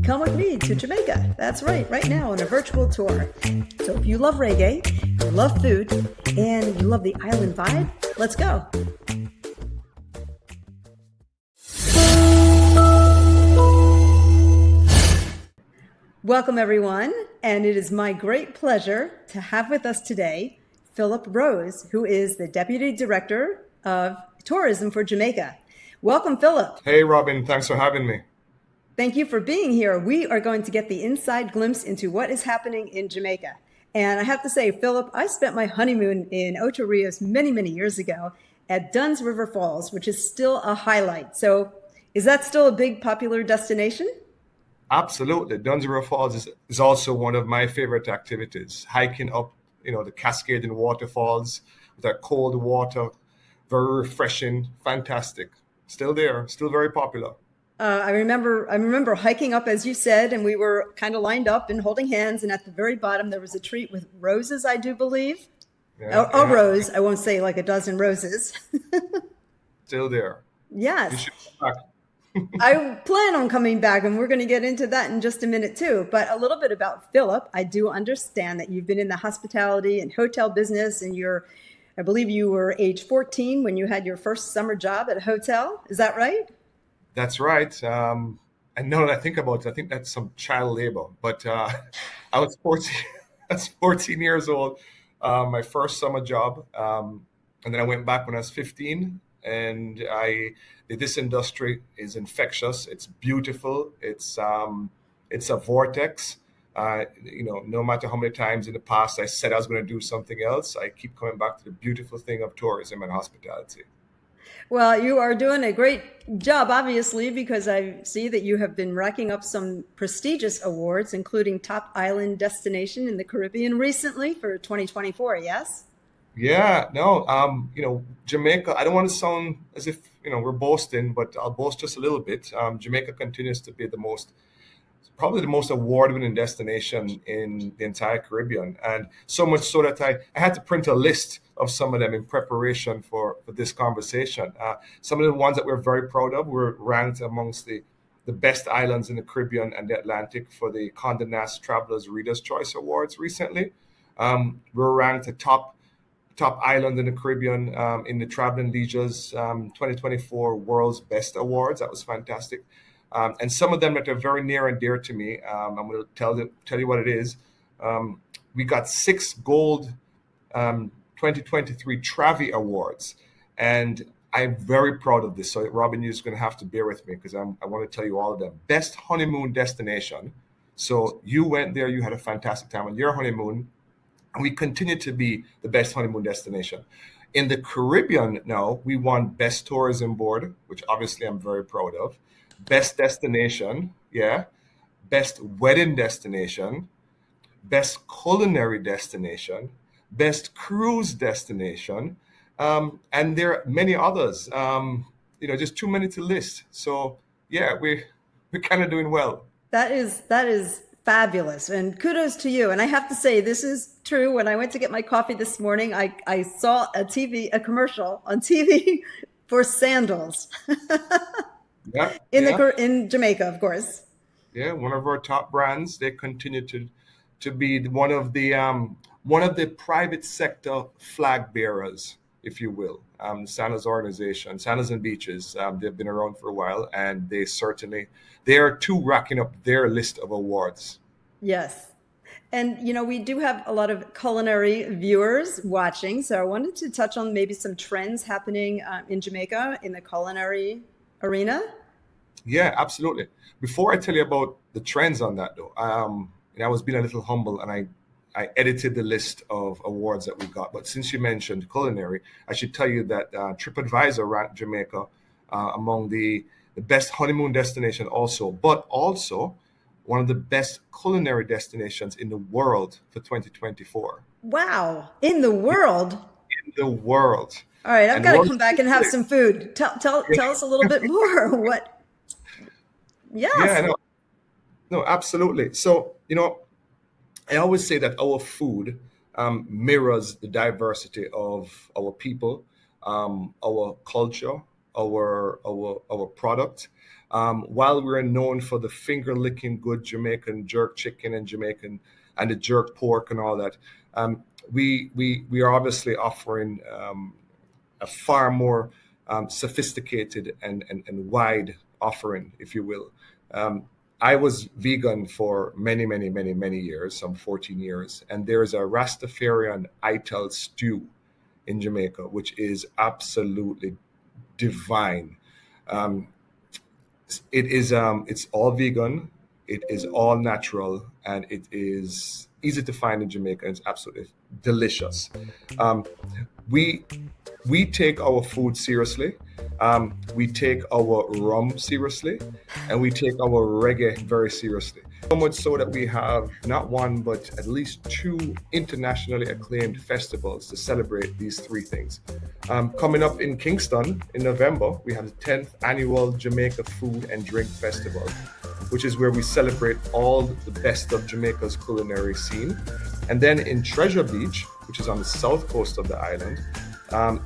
come with me to Jamaica. That's right now on a virtual tour. So if you love reggae, you love food, and you love the island vibe, let's go. Welcome, everyone, and it is my great pleasure to have with us today Philip Rose, who is the Deputy Director of Tourism for Jamaica. Welcome, Philip. Hey, Robin, thanks for having me. Thank you for being here. We are going to get the inside glimpse into what is happening in Jamaica. And I have to say, Philip, I spent my honeymoon in Ocho Rios many years ago at Dunn's River Falls, which is still a highlight. So is that still a big popular destination? Absolutely. Duns River Falls is also one of my favorite activities. Hiking up, the cascading waterfalls with that cold water, very refreshing, fantastic. Still there, still very popular. I remember hiking up, as you said, and we were kind of lined up and holding hands. And at the very bottom, there was a tree with roses, I do believe. Yeah, a rose. I won't say like a dozen roses. Still there. Yes. You should come back. I plan on coming back, and we're going to get into that in just a minute too. But a little bit about Philip. I do understand that you've been in the hospitality and hotel business, and I believe you were age 14 when you had your first summer job at a hotel. Is that right? That's right. And now that I think about it, I think that's some child labor. But I was 14, I was 14 years old, my first summer job. And then I went back when I was 15. And this industry is infectious. It's beautiful. It's a vortex. No matter how many times in the past I said I was going to do something else, I keep coming back to the beautiful thing of tourism and hospitality. Well, you are doing a great job, obviously, because I see that you have been racking up some prestigious awards, including Top Island Destination in the Caribbean recently for 2024, yes? Yeah, no, Jamaica, I don't want to sound as if, we're boasting, but I'll boast just a little bit. Jamaica continues to be probably the most award-winning destination in the entire Caribbean. And so much so that I had to print a list of some of them in preparation for this conversation. Some of the ones that we're very proud of were ranked amongst the best islands in the Caribbean and the Atlantic for the Condé Nast Travelers Readers' Choice Awards recently. We're ranked a top island in the Caribbean in the Traveling Leisure's 2024 World's Best Awards. That was fantastic. And some of them that are very near and dear to me, I'm going to tell you what it is. We got 6 gold 2023 Travi Awards, and I'm very proud of this. So Robin, you're just going to have to bear with me because I want to tell you all of them. Best honeymoon destination. So you went there, you had a fantastic time on your honeymoon, and we continue to be the best honeymoon destination. In the Caribbean now, we won Best Tourism Board, which obviously I'm very proud of. Best destination, yeah. Best wedding destination, best culinary destination, best cruise destination, and there are many others. Just too many to list. So yeah, we're kind of doing well. That is fabulous, and kudos to you. And I have to say, this is true. When I went to get my coffee this morning, I saw a commercial on TV for Sandals. Yeah, in Jamaica, of course. Yeah, one of our top brands. They continue to be one of the private sector flag bearers, if you will. Sandals organization, Sandals and Beaches. They've been around for a while, and they are too racking up their list of awards. Yes. And, we do have a lot of culinary viewers watching. So I wanted to touch on maybe some trends happening in Jamaica in the culinary arena. Yeah, absolutely. Before I tell you about the trends on that, though, I was being a little humble, and I edited the list of awards that we got. But since you mentioned culinary, I should tell you that TripAdvisor ranked Jamaica among the best honeymoon destination also, but also one of the best culinary destinations in the world for 2024. Wow. In the world? In the world. All right, I've got to come back and have some food. Tell us a little bit more. What? Yes. Yeah, no, absolutely. So, I always say that our food mirrors the diversity of our people, our culture, our product. While we're known for the finger licking good Jamaican jerk chicken and Jamaican and the jerk pork and all that, we are obviously offering a far more sophisticated and wide offering, if you will. I was vegan for many years, some 14 years, and there's a Rastafarian ital stew in Jamaica, which is absolutely divine. Um, it's all vegan, it is all natural, and it is easy to find in Jamaica. And it's absolutely delicious. Um, we we take our food seriously. We take our rum seriously, and we take our reggae very seriously. So much so that we have not one, but at least two internationally acclaimed festivals to celebrate these three things. Coming up in Kingston in November, we have the 10th annual Jamaica Food and Drink Festival, which is where we celebrate all the best of Jamaica's culinary scene. And then in Treasure Beach, which is on the south coast of the island,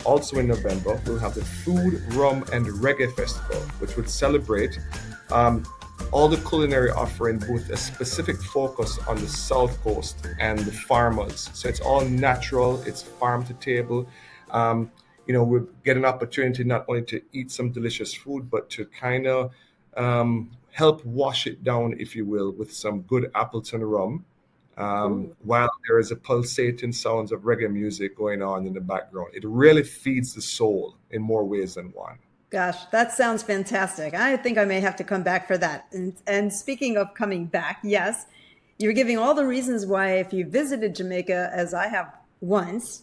also in November, we'll have the Food, Rum and Reggae Festival, which would celebrate all the culinary offering with a specific focus on the south coast and the farmers. So it's all natural, it's farm to table. We get an opportunity not only to eat some delicious food, but to kind of help wash it down, if you will, with some good Appleton rum. While there is a pulsating sounds of reggae music going on in the background. It really feeds the soul in more ways than one. Gosh, that sounds fantastic. I think I may have to come back for that. And speaking of coming back, yes, you're giving all the reasons why, if you visited Jamaica, as I have once,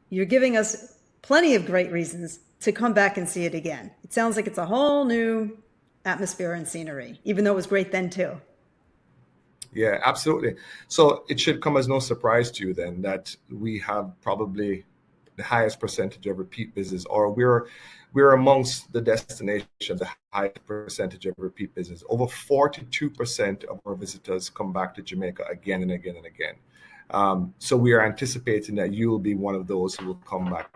you're giving us plenty of great reasons to come back and see it again. It sounds like it's a whole new atmosphere and scenery, even though it was great then too. Yeah, absolutely. So it should come as no surprise to you then that we have probably the highest percentage of repeat visits, or we're amongst the destinations the highest percentage of repeat visits. Over 42% of our visitors come back to Jamaica again and again and again. So we are anticipating that you will be one of those who will come back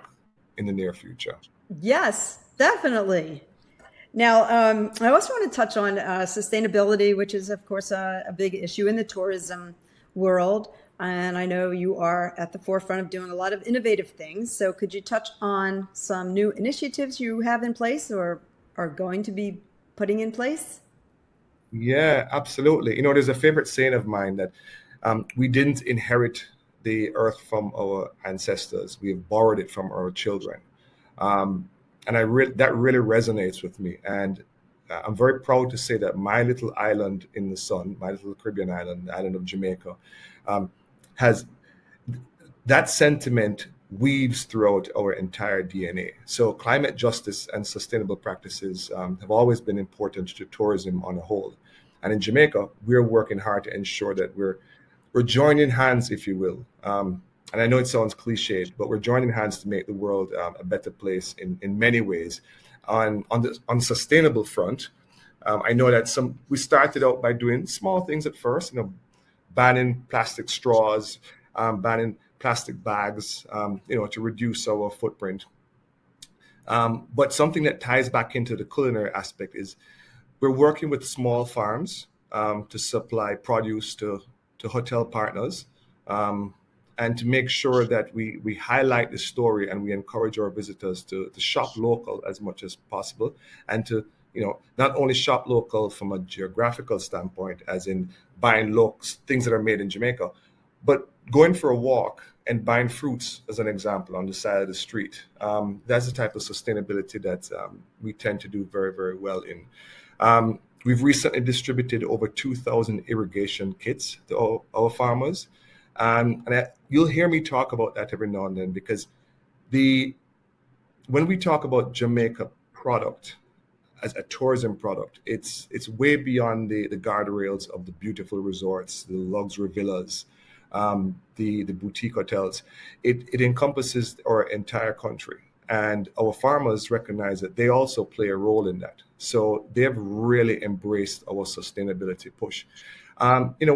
in the near future. Yes, definitely. Now, I also want to touch on sustainability, which is, of course, a big issue in the tourism world. And I know you are at the forefront of doing a lot of innovative things. So could you touch on some new initiatives you have in place or are going to be putting in place? Yeah, absolutely. There's a favorite saying of mine that we didn't inherit the earth from our ancestors. We've borrowed it from our children. Um, and that really resonates with me. And I'm very proud to say that my little island in the sun, my little Caribbean island, the island of Jamaica, um, has that sentiment weaves throughout our entire DNA. So climate justice and sustainable practices have always been important to tourism on a whole. And in Jamaica, we're working hard to ensure that we're joining hands, if you will. And I know it sounds cliched, but we're joining hands to make the world a better place in many ways. On the sustainable front, I know that we started out by doing small things at first, banning plastic straws, banning plastic bags, to reduce our footprint. But something that ties back into the culinary aspect is we're working with small farms to supply produce to hotel partners, and to make sure that we highlight the story and we encourage our visitors to shop local as much as possible, and to not only shop local from a geographical standpoint, as in buying things that are made in Jamaica, but going for a walk and buying fruits, as an example, on the side of the street. That's the type of sustainability that we tend to do very, very well in. We've recently distributed over 2,000 irrigation kits to our farmers. You'll hear me talk about that every now and then, because when we talk about Jamaica product as a tourism product, it's way beyond the guardrails of the beautiful resorts, the luxury villas, the boutique hotels. It encompasses our entire country. And our farmers recognize that they also play a role in that. So they have really embraced our sustainability push.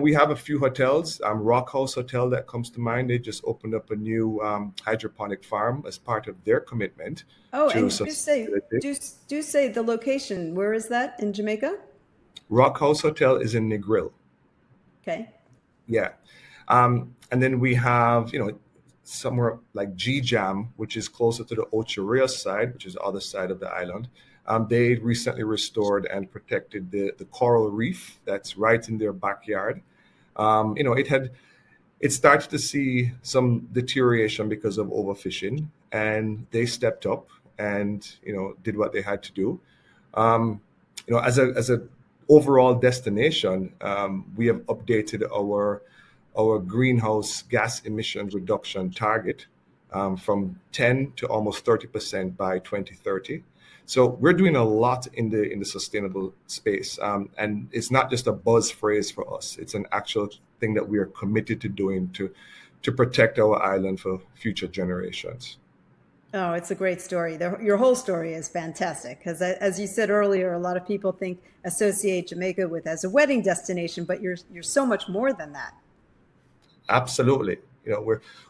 We have a few hotels. Rockhouse Hotel that comes to mind. They just opened up a new hydroponic farm as part of their commitment Oh, to and sustainability. do say the location. Where is that in Jamaica? Rockhouse Hotel is in Negril. Okay. Yeah. And then we have, somewhere like Geejam, which is closer to the Ocho Rios side, which is the other side of the island. They recently restored and protected the coral reef that's right in their backyard. It started to see some deterioration because of overfishing, and they stepped up and did what they had to do. Um, as a overall destination, we have updated our greenhouse gas emission reduction target from 10 to almost 30% by 2030. So we're doing a lot in the sustainable space, and it's not just a buzz phrase for us. It's an actual thing that we are committed to doing to protect our island for future generations. Oh, it's a great story. Your whole story is fantastic because, as you said earlier, a lot of people associate Jamaica with as a wedding destination, but you're so much more than that. Absolutely,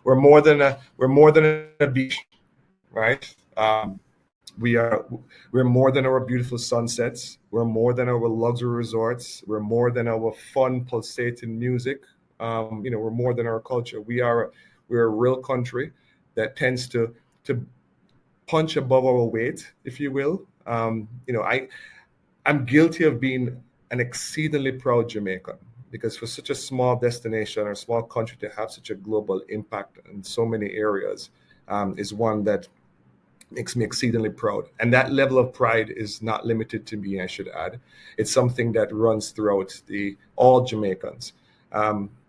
we're more than a beach, right? We're more than our beautiful sunsets. We're more than our luxury resorts. We're more than our fun pulsating music. We're more than our culture. We're a real country that tends to punch above our weight, if you will. I'm guilty of being an exceedingly proud Jamaican because for such a small destination or small country to have such a global impact in so many areas is one that makes me exceedingly proud. And that level of pride is not limited to me, I should add. It's something that runs throughout all Jamaicans,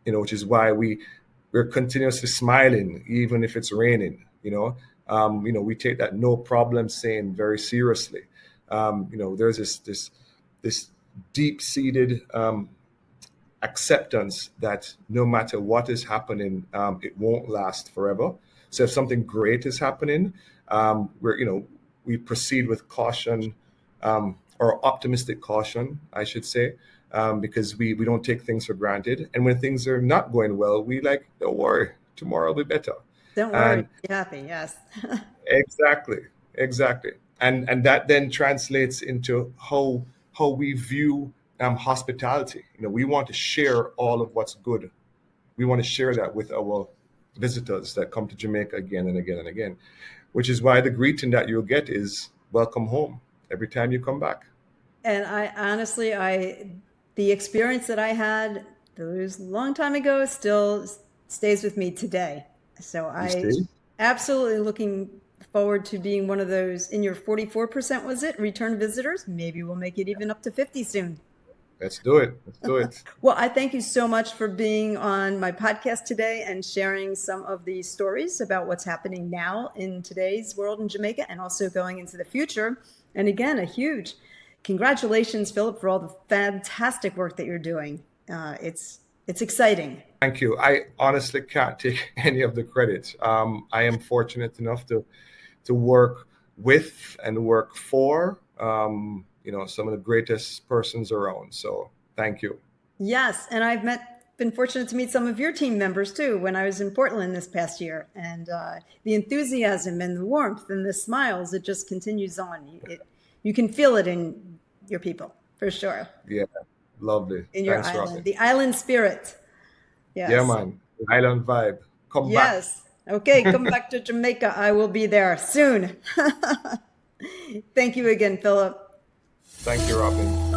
which is why we're continuously smiling, even if it's raining, we take that no problem saying very seriously. There's this deep-seated acceptance that no matter what is happening, it won't last forever. So if something great is happening, we proceed with caution, or optimistic caution, I should say, because we don't take things for granted. And when things are not going well, we don't worry, tomorrow will be better. Don't worry, And be happy. Yes. exactly, exactly. And that then translates into how we view hospitality. We want to share all of what's good. We want to share that with our visitors that come to Jamaica again and again and again, which is why the greeting that you'll get is welcome home every time you come back. And I honestly, the experience that I had those long time ago still stays with me today. So You I see? absolutely looking forward to being one of those in your 44%, was it? Return visitors. Maybe we'll make it even up to 50 soon. Let's do it. Let's do it. Well, I thank you so much for being on my podcast today and sharing some of the stories about what's happening now in today's world in Jamaica and also going into the future. And again, a huge congratulations, Philip, for all the fantastic work that you're doing. It's exciting. Thank you. I honestly can't take any of the credit. I am fortunate enough to work with and work for some of the greatest persons around. So thank you. Yes, and been fortunate to meet some of your team members too when I was in Portland this past year, and the enthusiasm and the warmth and the smiles, it just continues on. You can feel it in your people for sure. Yeah, lovely. In your Thanks, island, Robin. the island spirit. Yeah, Yes. man. Island vibe. Come back. Yes. Okay, come back to Jamaica. I will be there soon. Thank you again, Philip. Thank you, Robin.